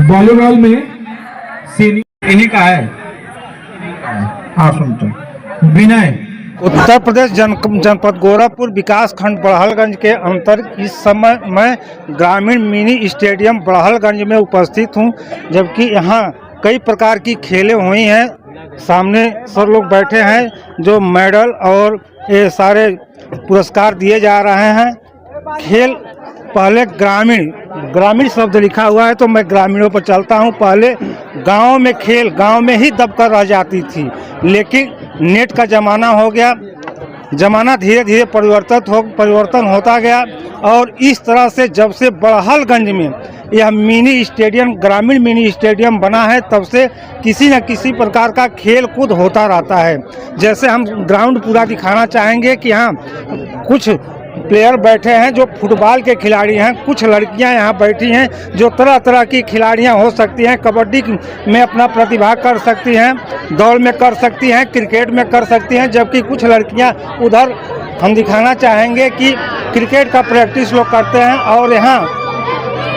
Volleyball में senior इन्हीं का है। हाँ सुनते हैं। विनय। उत्तर प्रदेश जनपद गोरखपुर विकास खंड बड़हलगंज के अंतर इस समय मैं ग्रामीण मिनी स्टेडियम बड़हलगंज में उपस्थित हूं, जबकि यहां कई प्रकार की खेलें हुई हैं। सामने सब लोग बैठे हैं जो मेडल और ये सारे पुरस्कार दिए जा रहे हैं। खेल पहले ग्रामीण शब्द लिखा हुआ है तो मैं ग्रामीणों पर चलता हूं। पहले गांव में खेल गांव में ही दबकर रह जाती थी, लेकिन नेट का ज़माना हो गया। ज़माना धीरे धीरे परिवर्तन होता गया और इस तरह से जब से बड़हलगंज में यह मिनी स्टेडियम ग्रामीण मिनी स्टेडियम बना है, तब से किसी न किसी प्रकार का खेल कूद होता रहता है। जैसे हम ग्राउंड पूरा दिखाना चाहेंगे कि हाँ कुछ प्लेयर बैठे हैं जो फुटबॉल के खिलाड़ी हैं, कुछ लड़कियां यहाँ बैठी हैं जो तरह तरह की खिलाड़ियां हो सकती हैं। कबड्डी में अपना प्रतिभा कर सकती हैं, दौड़ में कर सकती हैं, क्रिकेट में कर सकती हैं, जबकि कुछ लड़कियां उधर हम दिखाना चाहेंगे कि क्रिकेट का प्रैक्टिस लोग करते हैं। और यहाँ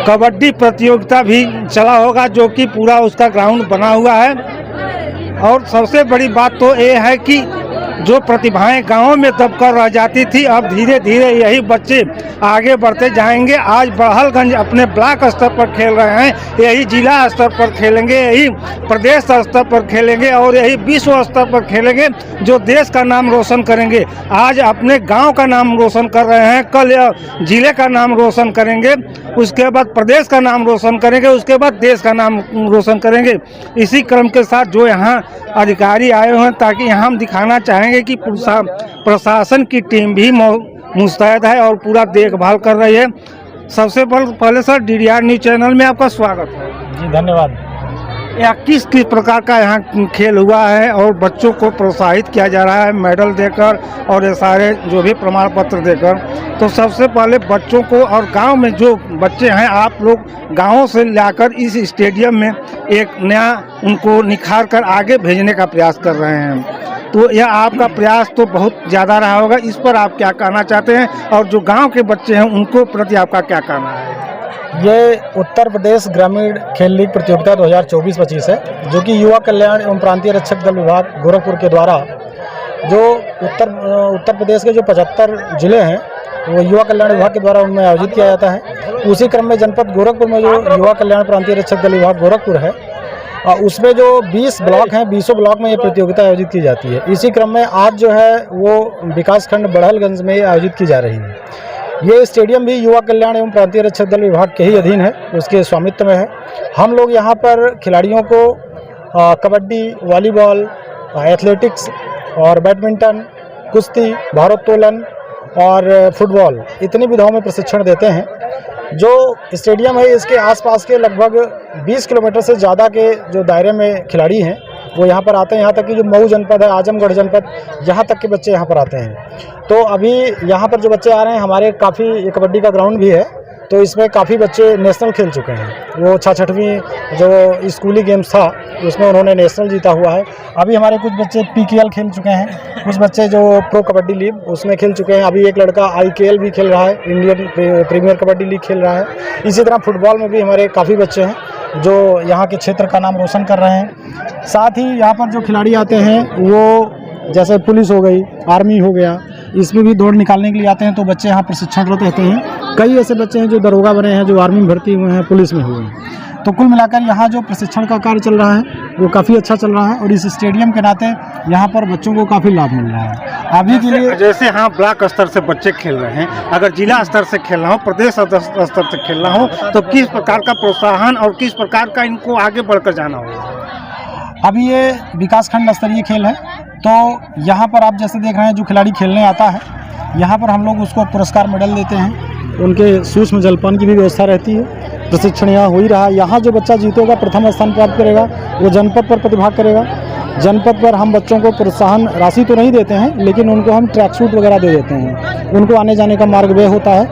कबड्डी प्रतियोगिता भी चला होगा जो कि पूरा उसका ग्राउंड बना हुआ है। और सबसे बड़ी बात तो ये है कि जो प्रतिभाएं गांवों में दबकर रह जाती थी, अब धीरे धीरे यही बच्चे आगे बढ़ते जाएंगे। आज बड़हलगंज अपने ब्लॉक स्तर पर खेल रहे हैं, यही जिला स्तर पर खेलेंगे, यही प्रदेश स्तर पर खेलेंगे और यही विश्व स्तर पर खेलेंगे, जो देश का नाम रोशन करेंगे। आज अपने गांव का नाम रोशन कर रहे हैं, कल जिले का नाम रोशन करेंगे, उसके बाद प्रदेश का नाम रोशन करेंगे, उसके बाद देश का नाम रोशन करेंगे। इसी क्रम के साथ जो यहाँ अधिकारी आए हुए हैं, ताकि यहाँ हम दिखाना चाहेंगे कि प्रशासन की टीम भी मुस्तैद है और पूरा देखभाल कर रही है। सबसे पहले सर DDR न्यूज चैनल में आपका स्वागत है। जी धन्यवाद। या किस प्रकार का यहाँ खेल हुआ है और बच्चों को प्रोत्साहित किया जा रहा है मेडल देकर और ये सारे जो भी प्रमाण पत्र देकर, तो सबसे पहले बच्चों को और गांव में जो बच्चे हैं, आप लोग गांवों से लाकर इस स्टेडियम में एक नया उनको निखार कर आगे भेजने का प्रयास कर रहे हैं, तो यह आपका प्रयास तो बहुत ज़्यादा रहा होगा। इस पर आप क्या कहना चाहते हैं और जो गांव के बच्चे हैं उनको प्रति आपका क्या कहना है? ये उत्तर प्रदेश ग्रामीण खेल लीग प्रतियोगिता 2024-25 है, जो कि युवा कल्याण एवं प्रांतीय रक्षक दल विभाग गोरखपुर के द्वारा जो उत्तर प्रदेश के जो 75 जिले हैं वो युवा कल्याण विभाग के द्वारा उनमें आयोजित किया जाता है। उसी क्रम में जनपद गोरखपुर में जो युवा कल्याण प्रांतीय रक्षक दल विभाग गोरखपुर है, उसमें जो 20 ब्लॉक हैं, 20 ब्लॉक में ये प्रतियोगिता आयोजित की जाती है। इसी क्रम में आज जो है वो विकासखंड बड़हलगंज में आयोजित की जा रही है। ये स्टेडियम भी युवा कल्याण एवं प्रांतीय रक्षक दल विभाग के ही अधीन है, उसके स्वामित्व में है। हम लोग यहाँ पर खिलाड़ियों को कबड्डी, वॉलीबॉल, एथलेटिक्स और बैडमिंटन, कुश्ती, भारोत्तोलन और फुटबॉल इतनी विधाओं में प्रशिक्षण देते हैं। जो स्टेडियम है इसके आसपास के लगभग 20 किलोमीटर से ज़्यादा के जो दायरे में खिलाड़ी हैं वो यहाँ पर आते हैं। यहाँ तक कि जो मऊ जनपद है, आजमगढ़ जनपद, यहाँ तक के बच्चे यहाँ पर आते हैं। तो अभी यहाँ पर जो बच्चे आ रहे हैं, हमारे काफ़ी कबड्डी का ग्राउंड भी है, तो इसमें काफ़ी बच्चे नेशनल खेल चुके हैं। वो 6वीं जो स्कूली गेम्स था उसमें उन्होंने नेशनल जीता हुआ है। अभी हमारे कुछ बच्चे PKL खेल चुके हैं, कुछ बच्चे जो प्रो कबड्डी लीग उसमें खेल चुके हैं। अभी एक लड़का IKL भी खेल रहा है, इंडियन प्रीमियर कबड्डी लीग खेल रहा है। इसी तरह फुटबॉल में भी हमारे काफ़ी बच्चे हैं जो यहाँ के क्षेत्र का नाम रोशन कर रहे हैं। साथ ही यहाँ पर जो खिलाड़ी आते हैं वो जैसे पुलिस हो गई, आर्मी हो गया, इसमें भी दौड़ निकालने के लिए आते हैं, तो बच्चे यहाँ प्रशिक्षणरत रहते हैं। कई ऐसे बच्चे हैं जो दरोगा बने हैं, जो आर्मी में भर्ती हुए हैं, पुलिस में हुए हैं। तो कुल मिलाकर यहाँ जो प्रशिक्षण का कार्य चल रहा है वो काफ़ी अच्छा चल रहा है और इस स्टेडियम के नाते यहाँ पर बच्चों को काफ़ी लाभ मिल रहा है। अभी के लिए जैसे हाँ ब्लॉक स्तर से बच्चे खेल रहे हैं, अगर जिला स्तर से खेलना हो, प्रदेश स्तर से खेलना हो, तो किस प्रकार का प्रोत्साहन और किस प्रकार का इनको आगे बढ़कर जाना होगा? अभी ये विकासखंड स्तरीय खेल है, तो यहाँ पर आप जैसे देख रहे हैं जो खिलाड़ी खेलने आता है, यहाँ पर हम लोग उसको पुरस्कार मेडल देते हैं। उनके सूक्ष्म जलपान की भी व्यवस्था रहती है। प्रशिक्षण यहाँ हो ही रहा है। यहाँ जो बच्चा जीतेगा, प्रथम स्थान प्राप्त करेगा, वो जनपद पर प्रतिभाग करेगा। जनपद पर हम बच्चों को प्रोत्साहन राशि तो नहीं देते हैं, लेकिन उनको हम ट्रैक सूट वगैरह दे देते हैं। उनको आने जाने का मार्ग व्यय होता है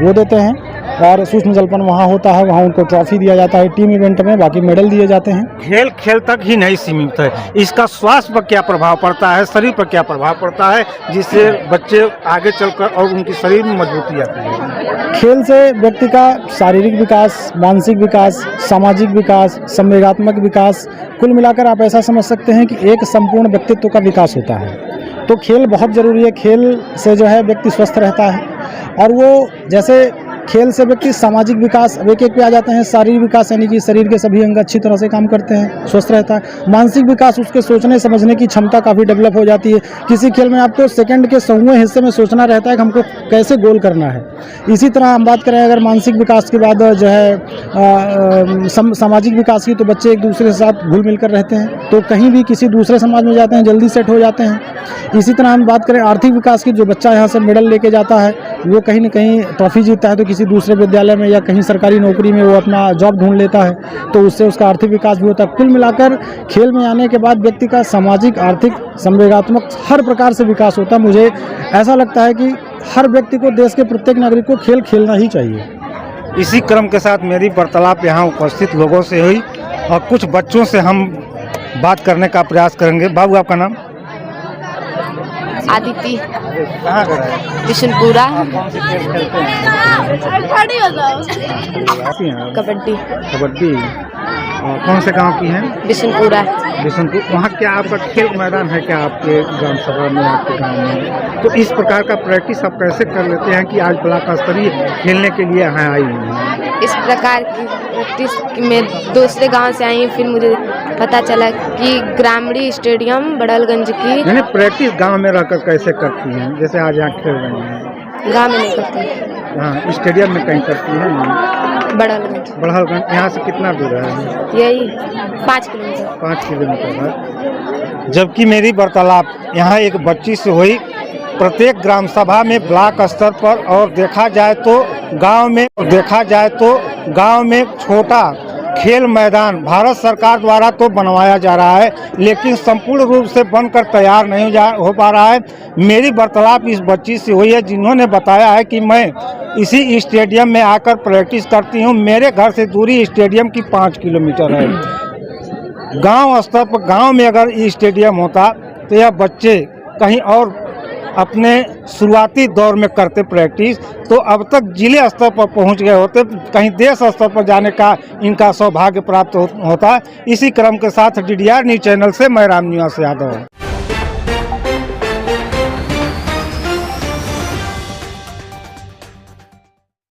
वो देते हैं। और सूक्ष्म जलपान वहाँ होता है, वहाँ उनको ट्रॉफी दिया जाता है टीम इवेंट में, बाकी मेडल दिए जाते हैं। खेल खेल तक ही नहीं सीमित है, इसका स्वास्थ्य पर क्या प्रभाव पड़ता है, शरीर पर क्या प्रभाव पड़ता है, जिससे बच्चे आगे चलकर और उनकी शरीर में मजबूती आती है। खेल से व्यक्ति का शारीरिक विकास, मानसिक विकास, सामाजिक विकास, संवेगात्मक विकास, कुल मिलाकर आप ऐसा समझ सकते हैं कि एक संपूर्ण व्यक्तित्व का विकास होता है। तो खेल बहुत ज़रूरी है। खेल से जो है व्यक्ति स्वस्थ रहता है, और वो जैसे खेल से व्यक्ति सामाजिक विकास, अब एक पे आ जाते हैं शारीरिक विकास, यानी कि शरीर के सभी अंग अच्छी तरह से काम करते हैं, स्वस्थ रहता है। मानसिक विकास, उसके सोचने समझने की क्षमता काफ़ी डेवलप हो जाती है। किसी खेल में आपको सेकंड के 100वें हिस्से में सोचना रहता है कि हमको कैसे गोल करना है। इसी तरह हम बात करें अगर मानसिक विकास के बाद जो है सामाजिक विकास की, तो बच्चे एक दूसरे के साथ घुल मिल कर रहते हैं, तो कहीं भी किसी दूसरे समाज में जाते हैं जल्दी सेट हो जाते हैं। इसी तरह हम बात करें आर्थिक विकास की, जो बच्चा यहाँ से मेडल लेके जाता है वो कहीं ना कहीं ट्रॉफी जीतता है, तो किसी दूसरे विद्यालय में या कहीं सरकारी नौकरी में वो अपना जॉब ढूंढ लेता है, तो उससे उसका आर्थिक विकास भी होता है। कुल मिलाकर खेल में आने के बाद व्यक्ति का सामाजिक, आर्थिक, संवेगात्मक हर प्रकार से विकास होता है। मुझे ऐसा लगता है कि हर व्यक्ति को, देश के प्रत्येक नागरिक को खेल खेलना ही चाहिए। इसी क्रम के साथ मेरी वार्तालाप यहाँ उपस्थित लोगों से हुई और कुछ बच्चों से हम बात करने का प्रयास करेंगे। बाबू, आपका नाम? आदिति। कहाँ का है? बिशनपुरा। कबड्डी। कबड्डी कौन से गांव की हैं? बिशनपुरा। बिशनपुर। वहाँ क्या आपका खेल मैदान है क्या आपके ग्राम सभा में, आपके गांव में? तो इस प्रकार का प्रैक्टिस आप कैसे कर लेते हैं कि आज ब्लॉक स्तरीय खेलने के लिए यहाँ आई हुई हैं? इस प्रकार की प्रैक्टिस में दूसरे गांव से आई, फिर मुझे पता चला कि ग्रामीण स्टेडियम बड़लगंज की। यानी प्रैक्टिस गांव में रहकर कैसे करती हैं? जैसे आज यहाँ खेल रही हैं, गांव में नहीं करती। हाँ, स्टेडियम में कहीं करती हैं? बड़लगंज। बड़हलगंज यहाँ से कितना दूर है? यही 5 किलोमीटर। 5 किलोमीटर है। जबकि मेरी वार्तालाप यहाँ एक बच्ची से हुई, प्रत्येक ग्राम सभा में ब्लॉक स्तर पर और देखा जाए तो गांव में छोटा खेल मैदान भारत सरकार द्वारा तो बनवाया जा रहा है, लेकिन संपूर्ण रूप से बनकर तैयार नहीं हो पा रहा है। मेरी वार्तालाप इस बच्ची से हुई है जिन्होंने बताया है कि मैं इसी स्टेडियम में आकर प्रैक्टिस करती हूँ। मेरे घर से दूरी स्टेडियम की 5 किलोमीटर है। गांव स्तर पर, गांव में अगर ये स्टेडियम होता तो यह बच्चे कहीं और अपने शुरुआती दौर में करते प्रैक्टिस, तो अब तक जिले स्तर पर पहुंच गए होते, कहीं देश स्तर पर जाने का इनका सौभाग्य प्राप्त होता। इसी क्रम के साथ DDR न्यूज़ चैनल से मैं राम निवास यादव।